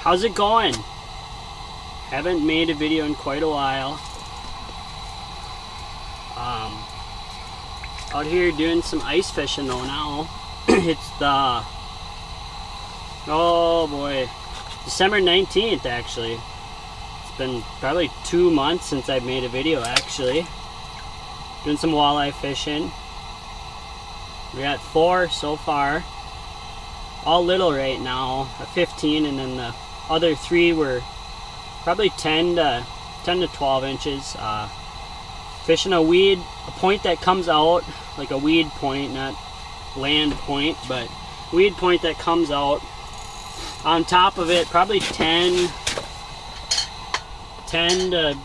How's it going? Haven't made a video in quite a while. Out here doing some ice fishing though now. It's the, oh boy, December 19th actually. It's been probably 2 months since I've made a video actually. Doing some walleye fishing. We got 4 so far. All little right now, a 15, and then the other 3 were probably 10 to 12 inches. Fishing a point that comes out, like a weed point, not land point, but weed point that comes out. On top of it, probably 10 to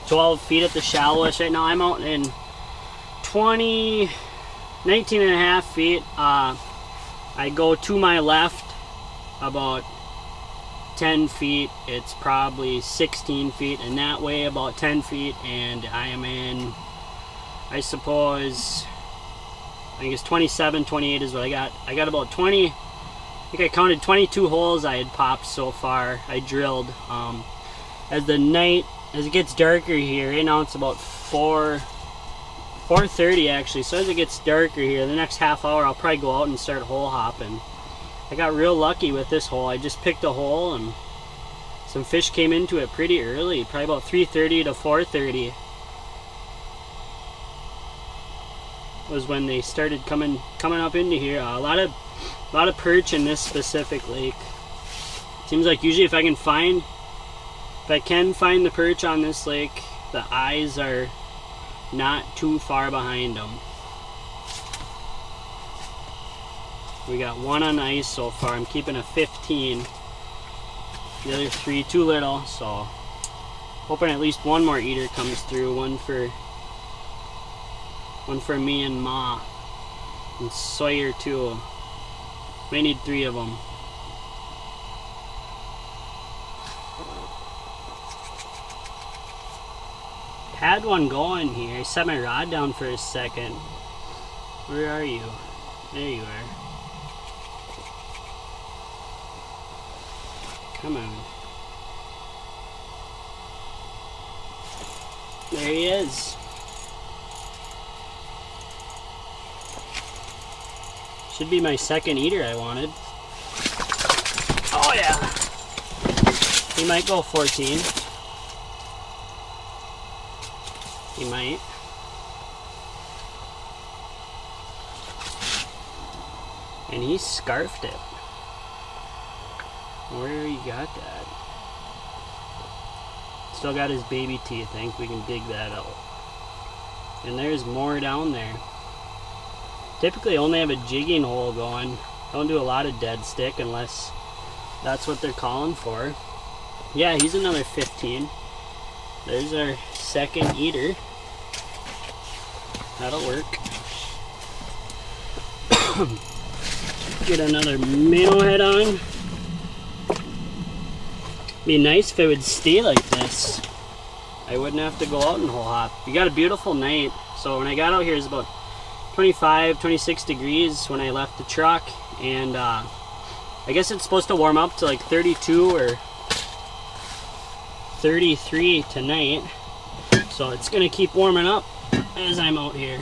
12 feet at the shallowest. Right now I'm out in 19 and a half feet. I go to my left about 10 feet, it's probably 16 feet, and that way about 10 feet, and I am in, I suppose, I think it's 27, 28 is what I got. I got about 20, I think I counted 22 holes I had popped so far. I drilled. As it gets darker here, right now it's about 4:30 actually, so as it gets darker here, the next half hour I'll probably go out and start hole hopping. I got real lucky with this hole. I just picked a hole and some fish came into it pretty early, probably about 3:30 to 4:30 was when they started coming up into here. A lot of perch in this specific lake. Seems like usually if I can find the perch on this lake, the eyes are not too far behind them. We got 1 on ice so far. I'm keeping a 15. The other 3 too little, so hoping at least 1 more eater comes through. One for me and Ma, and Sawyer too. May need 3 of them. Had one going here. I set my rod down for a second. Where are you? There you are. Come on. There he is. Should be my second eater I wanted. Oh yeah. He might go 14. He might. And he scarfed it. Where you got that? Still got his baby teeth. I think we can dig that out. And there's more down there. Typically only have a jigging hole going. Don't do a lot of dead stick unless that's what they're calling for. Yeah, he's another 15. There's our second eater. That'll work. Get another minnow head on. Be nice if it would stay like this. I wouldn't have to go out and hole hop. You got a beautiful night. So when I got out here, it's about 25, 26 degrees when I left the truck, and I guess it's supposed to warm up to like 32 or 33 tonight. So it's gonna keep warming up as I'm out here.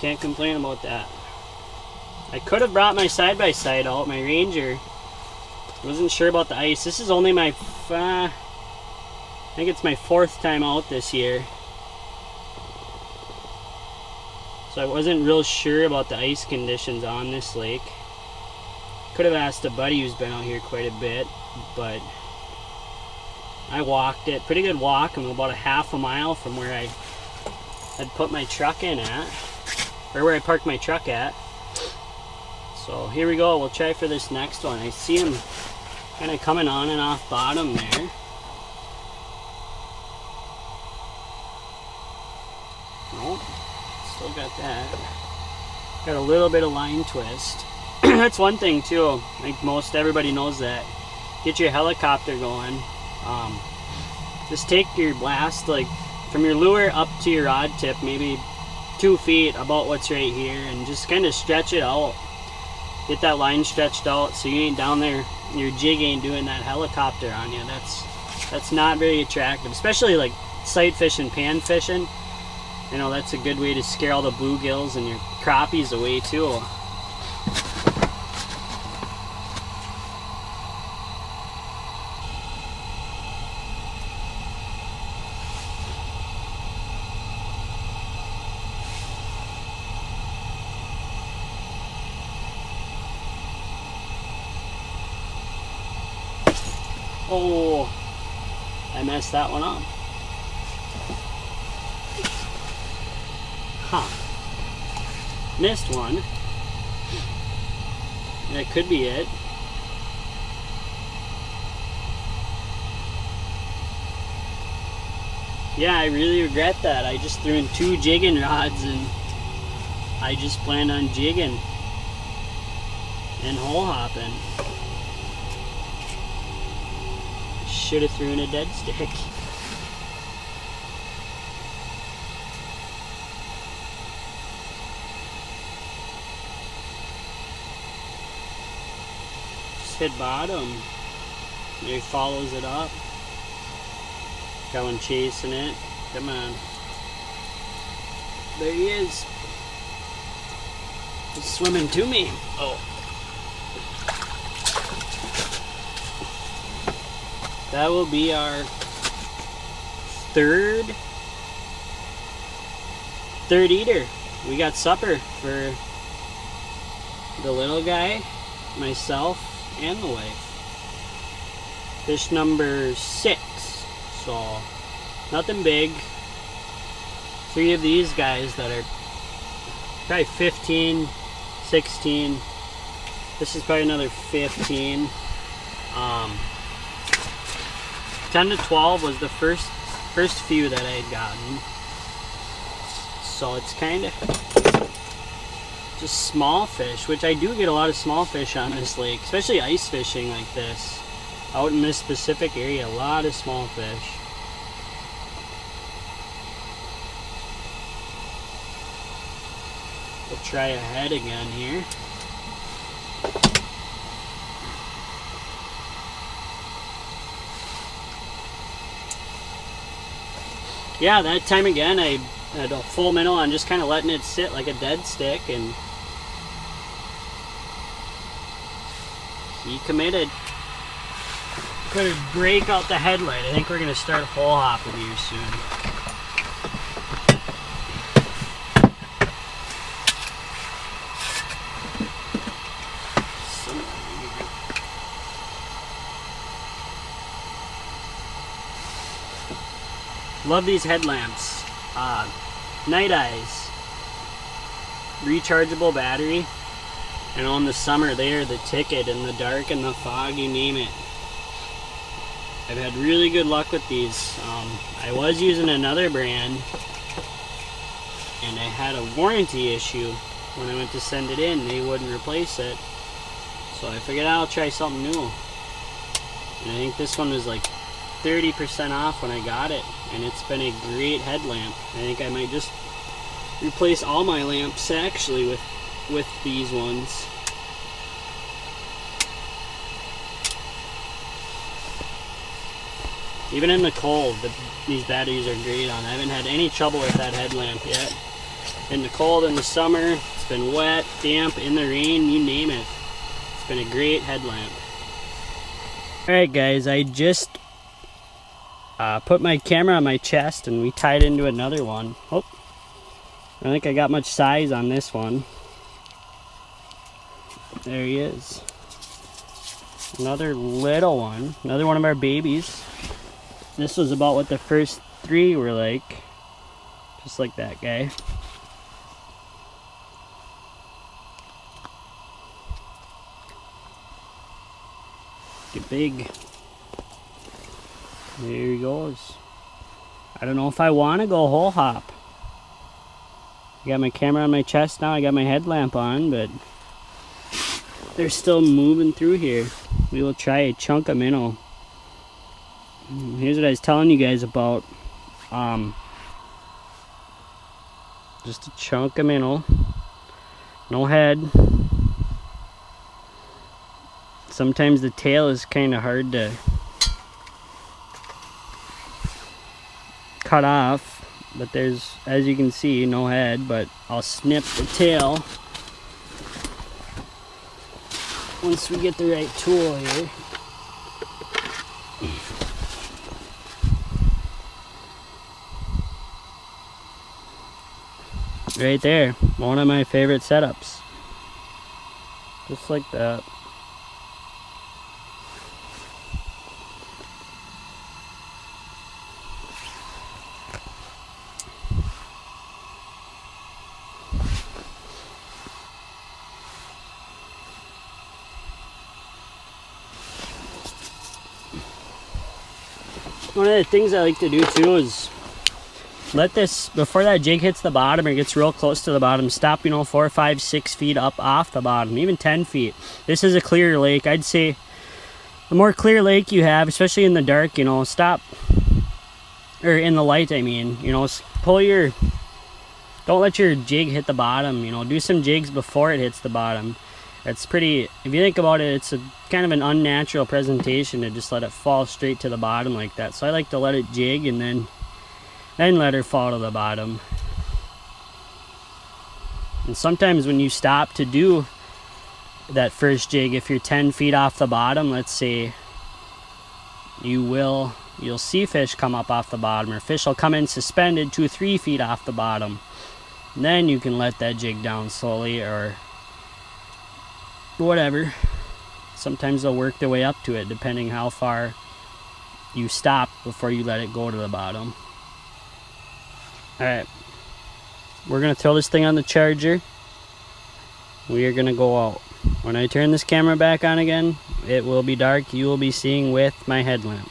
Can't complain about that. I could have brought my side-by-side out, my Ranger. Wasn't sure about the ice. This is only my, I think it's my 4th time out this year. So I wasn't real sure about the ice conditions on this lake. Could have asked a buddy who's been out here quite a bit, but I walked it. Pretty good walk. I'm about a half a mile from where I had put my truck in at, or where I parked my truck at. So here we go. We'll try for this next one. I see him kind of coming on and off bottom there. Nope. Still got that. Got a little bit of line twist. That's one thing too. I think most everybody knows that. Get your helicopter going. Just take your blast like from your lure up to your rod tip, maybe 2 feet, about what's right here, and just kind of stretch it out. Get that line stretched out so you ain't down there, your jig ain't doing that helicopter on you. That's not very attractive, especially like sight fishing, pan fishing. You know, that's a good way to scare all the bluegills and your crappies away too. Oh, I messed that one up. Huh. Missed one. That could be it. Yeah, I really regret that. I just threw in 2 jigging rods and I just planned on jigging and hole hopping. Should have thrown a dead stick. Just hit bottom. There he follows it up. Got one chasing it. Come on. There he is. He's swimming to me. Oh. That will be our third eater. We got supper for the little guy, myself, and the wife. Fish number 6. So nothing big. 3 of these guys that are probably 15, 16. This is probably another 15. 10 to 12 was the first few that I had gotten. So it's kind of just small fish, which I do get a lot of small fish on this lake, especially ice fishing like this. Out in this specific area, a lot of small fish. We'll try a head again here. Yeah, that time again I had a full minnow on, just kind of letting it sit like a dead stick, and he committed. Could break out the headlight. I think we're gonna start hole hopping here soon. Love these headlamps. Night Eyes. Rechargeable battery. And on the summer, they are the ticket. In the dark and the fog, you name it. I've had really good luck with these. I was using another brand, and I had a warranty issue. When I went to send it in, they wouldn't replace it. So I figured I'll try something new. And I think this one was like 30% off when I got it, and it's been a great headlamp. I think I might just replace all my lamps actually with these ones. Even in the cold, these batteries are great on. I haven't had any trouble with that headlamp yet. In the cold, in the summer, it's been wet, damp, in the rain, you name it. It's been a great headlamp. Alright guys, I just put my camera on my chest and we tied into another one. Oh, I don't think I got much size on this one. There he is. Another little one. Another one of our babies. This was about what the first 3 were like. Just like that guy. Get big. There he goes. I don't know if I want to go hole hop. I got my camera on my chest now. I got my headlamp on, but they're still moving through here. We will try a chunk of minnow. Here's what I was telling you guys about. Just a chunk of minnow. No head. Sometimes the tail is kind of hard to cut off, but there's, as you can see, no head, but I'll snip the tail once we get the right tool here. Right there, one of my favorite setups. Just like that. One of the things I like to do too is let this, before that jig hits the bottom or gets real close to the bottom, stop, you know, 4, 5, 6 feet up off the bottom, even 10 feet. This is a clear lake. I'd say the more clear lake you have, especially in the dark, you know, stop, or in the light, I mean, you know, pull your, don't let your jig hit the bottom, you know, do some jigs before it hits the bottom. It's pretty, if you think about it, it's a kind of an unnatural presentation to just let it fall straight to the bottom like that. So I like to let it jig and then let her fall to the bottom. And sometimes when you stop to do that first jig, if you're 10 feet off the bottom, let's say, you'll see fish come up off the bottom, or fish will come in suspended 2 or 3 feet off the bottom. And then you can let that jig down slowly, or whatever. Sometimes they'll work their way up to it depending how far you stop before you let it go to the bottom. Alright, we're going to throw this thing on the charger. We are going to go out. When I turn this camera back on again, it will be dark. You will be seeing with my headlamp.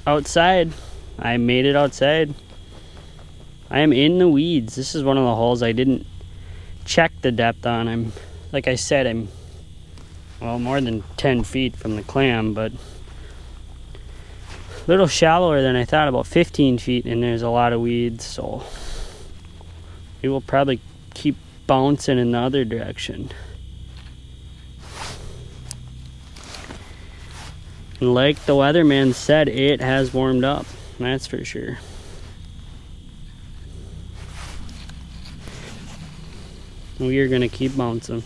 Outside. I made it outside. I am in the weeds. This is one of the holes I didn't check the depth on. Like I said, I'm well more than 10 feet from the clam, but a little shallower than I thought, about 15 feet, and there's a lot of weeds, so we will probably keep bouncing in the other direction. And like the weatherman said, it has warmed up, that's for sure. We are gonna keep bouncing.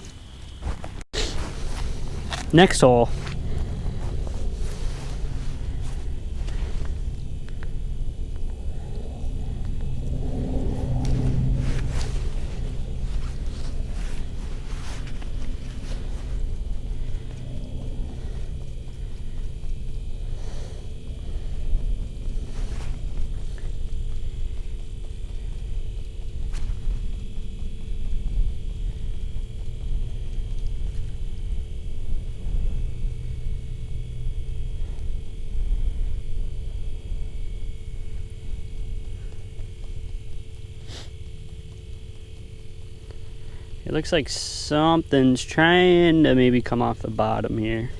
Next hole. It looks like something's trying to maybe come off the bottom here.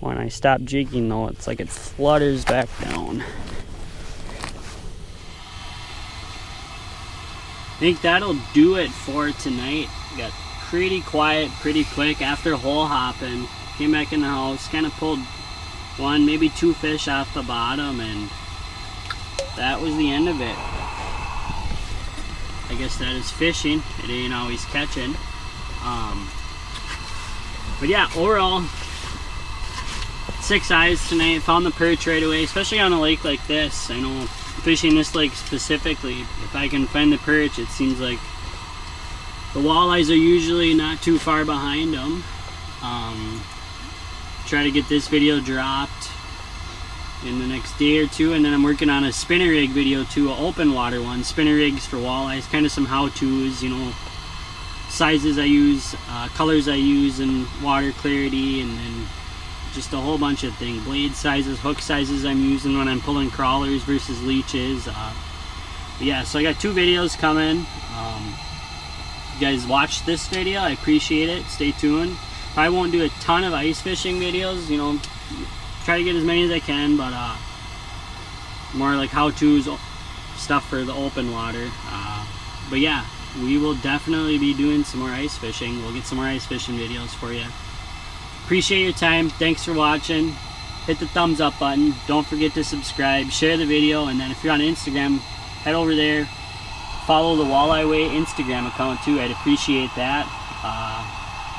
When I stop jigging though, it's like it flutters back down. I think that'll do it for tonight. Got pretty quiet, pretty quick after hole hopping. Came back in the house, kind of pulled 1, maybe 2 fish off the bottom, and that was the end of it. I guess that is fishing. It ain't always catching. But yeah, overall, 6 eyes tonight. Found the perch right away, especially on a lake like this. I know fishing this lake specifically, if I can find the perch, it seems like the walleyes are usually not too far behind them. Try to get this video dropped in the next day or 2, and then I'm working on a spinner rig video too, an open water one. Spinner rigs for walleyes, kind of some how-tos, you know, sizes I use, colors I use, and water clarity, and then just a whole bunch of things. Blade sizes, hook sizes I'm using when I'm pulling crawlers versus leeches. Yeah, so I got 2 videos coming. If you guys watch this video, I appreciate it. Stay tuned. I won't do a ton of ice fishing videos, you know, try to get as many as I can, but more like how-tos, stuff for the open water. But yeah, we will definitely be doing some more ice fishing. We'll get some more ice fishing videos for you. Appreciate your time. Thanks for watching. Hit the thumbs up button. Don't forget to subscribe. Share the video. And then if you're on Instagram, head over there. Follow the Walleye Way Instagram account too. I'd appreciate that.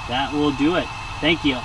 That will do it. Thank you.